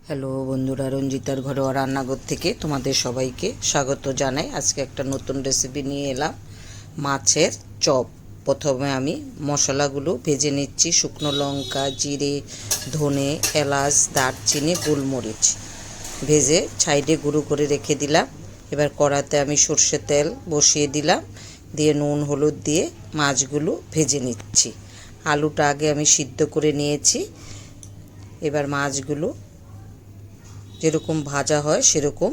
Hello বন্ধুরা, রঞ্জিতার ঘরোয়া রান্নাঘর থেকে তোমাদের সবাইকে স্বাগত জানাই। আজকে একটা নতুন রেসিপি নিয়ে এলাম, মাছের চপ। প্রথমে আমি মশলাগুলো ভেজে নিচ্ছি। শুকনো লঙ্কা, জিরে, ধনে, এলাচ, দারচিনি, গোলমরিচ ভেজে সাইডে গুঁড়ো করে রেখে দিলাম। এবার কড়াতে আমি সর্ষের তেল বসিয়ে দিলাম, দিয়ে নুন হলুদ দিয়ে মাছগুলো ভেজে নিচ্ছি। আলুটা আগে আমি সিদ্ধ করে নিয়েছি। এবার মাছগুলো যেরকম ভাজা হয় সেরকম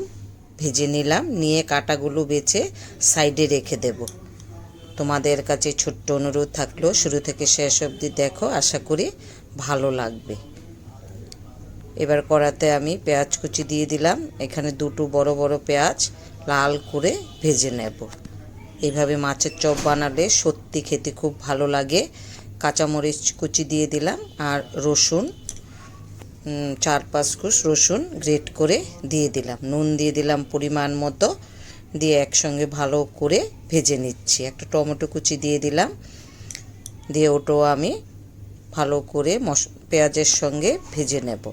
ভেজে নিলাম, নিয়ে কাঁটাগুলো বেছে সাইডে রেখে দেব। তোমাদের কাছে ছোট্ট অনুরোধ থাকলো, শুরু থেকে শেষ অবধি দেখো, আশা করি ভালো লাগবে। এবার কড়াতে আমি পেঁয়াজ কুচি দিয়ে দিলাম। এখানে দুটো বড় বড় পেঁয়াজ লাল করে ভেজে নেব। এইভাবে মাছের চপ বানালে সত্যি খেতে খুব ভালো লাগে। কাঁচামরিচ কুচি দিয়ে দিলাম, আর রসুন 4-5 কোষ রসুন গ্রেট করে দিয়ে দিলাম। নুন দিয়ে দিলাম পরিমাণ মতো, দিয়ে একসঙ্গে ভালো করে ভেজে নিচ্ছি। একটা টমেটো কুচি দিয়ে দিলাম, দিয়ে ওটাও আমি ভালো করে পেঁয়াজের সঙ্গে ভেজে নেব।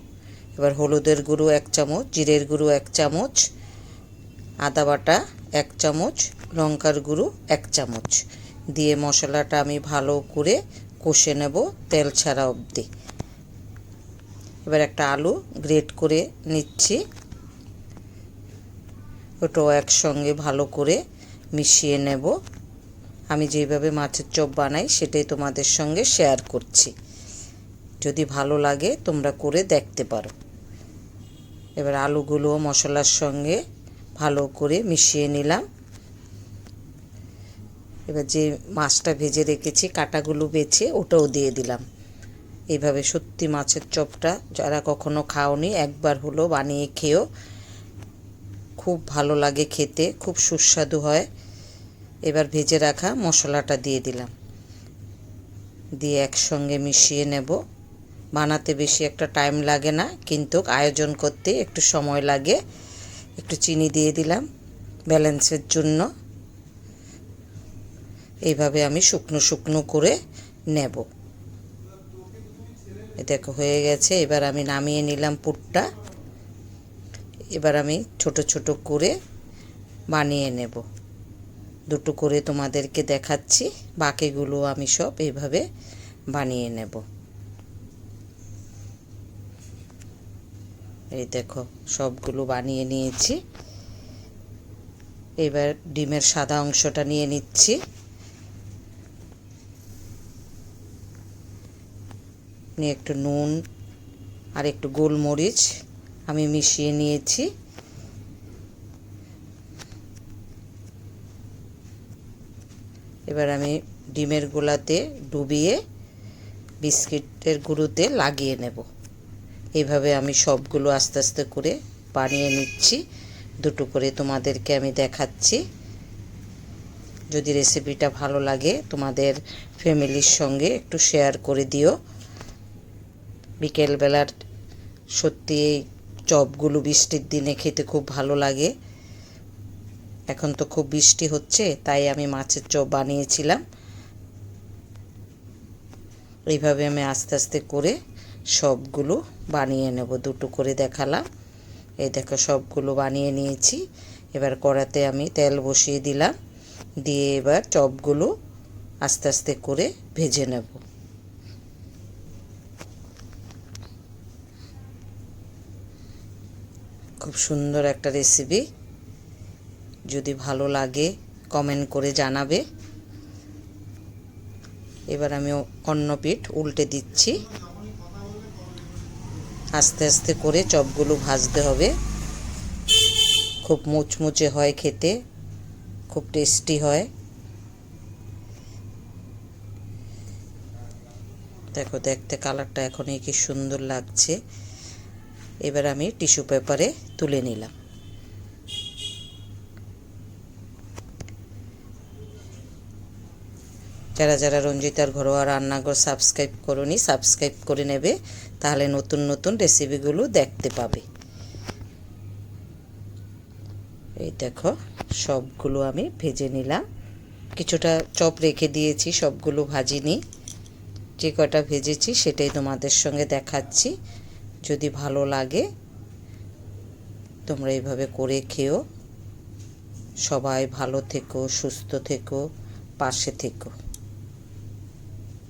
এবার হলুদের গুঁড়ো 1 চামচ, জিরের গুঁড়ো 1 চামচ, আদা বাটা 1 চামচ, লঙ্কার গুঁড়ো 1 চামচ দিয়ে মশলাটা আমি ভালো করে কষে নেব তেল ছাড়া অবধি। এবার একটা আলু গ্রেট করে নিচ্ছি, ওটাও একসঙ্গে ভালো করে মিশিয়ে নেব। আমি যেভাবে মাছের চপ বানাই সেটাই তোমাদের সঙ্গে শেয়ার করছি, যদি ভালো লাগে তোমরা করে দেখতে পারো। এবার আলুগুলো মশলার সঙ্গে ভালো করে মিশিয়ে নিলাম। এবার যে মাছটা ভেজে রেখেছি কাঁটাগুলো বেছে ওটাও দিয়ে দিলাম। এইভাবে সত্যি মাছের চপটা যারা কখনো খাওনি একবার হলো বানিয়ে খেও, খুব ভালো লাগে খেতে, খুব সুস্বাদু হয়। এবার ভেজে রাখা মশলাটা দিয়ে দিলাম, দিয়ে একসঙ্গে মিশিয়ে নেব। বানাতে বেশি একটা টাইম লাগে না, কিন্তু আয়োজন করতে একটু সময় লাগে। একটু চিনি দিয়ে দিলাম ব্যালেন্সের জন্য। এইভাবে আমি শুকনো শুকনো করে নেব। দেখো হয়ে গেছে। এবার আমি নামিয়ে নিলাম পুরটা। এবার আমি ছোট ছোট করে বানিয়ে নেব, দুটো করে তোমাদেরকে দেখাচ্ছি। বাকিগুলো আমি সব এইভাবে বানিয়ে নেব। এই দেখো সবগুলো বানিয়ে নিয়েছি। এবার ডিমের সাদা অংশটা নিয়ে নিচ্ছি, নিয়ে একটু নুন আর একটু গোলমরিচ আমি মিশিয়ে নিয়েছি। এবার আমি ডিমের গোলাতে ডুবিয়ে বিস্কিটের গুঁড়োতে লাগিয়ে নেব। এইভাবে আমি সবগুলো আস্তে আস্তে করে বানিয়ে নিচ্ছি, দুটো করে তোমাদেরকে আমি দেখাচ্ছি। যদি রেসিপিটা ভালো লাগে তোমাদের ফ্যামিলির সঙ্গে একটু শেয়ার করে দিও। বিকেলবেলার সত্যি এই চপগুলো বৃষ্টির দিনে খেতে খুব ভালো লাগে। এখন তো খুব বৃষ্টি হচ্ছে, তাই আমি মাছের চপ বানিয়েছিলাম। এইভাবে আমি আস্তে আস্তে করে সবগুলো বানিয়ে নেব, দুটো করে দেখালাম। এই দেখো সবগুলো বানিয়ে নিয়েছি। এবার কড়াতে আমি তেল বসিয়ে দিলাম, দিয়ে এবার চপগুলো আস্তে আস্তে করে ভেজে নেব। খুব সুন্দর একটা রেসিপি, যদি ভালো লাগে কমেন্ট করে জানাবে। এবার আমি অন্য পিঠ উল্টে দিচ্ছি। আস্তে আস্তে করে চপগুলো ভাজতে হবে, খুব মুচমুচে হয় খেতে, খুব টেস্টি হয়। দেখো দেখতে কালারটা এখনই কি সুন্দর লাগছে। এবার আমি টিস্যু পেপারে তুলে নিলাম। যারা যারা রঞ্জিতার ঘরোয়া রান্নাঘর সাবস্ক্রাইব করোনি সাবস্ক্রাইব করে নেবে, তাহলে নতুন নতুন রেসিপিগুলো দেখতে পাবে। এই দেখো সবগুলো আমি ভেজে নিলাম। কিছুটা চপ রেখে দিয়েছি, সবগুলো ভাজিনি। যে কটা ভেজেছি সেটাই তোমাদের সঙ্গে দেখাচ্ছি। যদি ভালো লাগে তোমরা এইভাবে করে খেও। সবাই ভালো থেকো, সুস্থ থেকো, পাশে থেকো।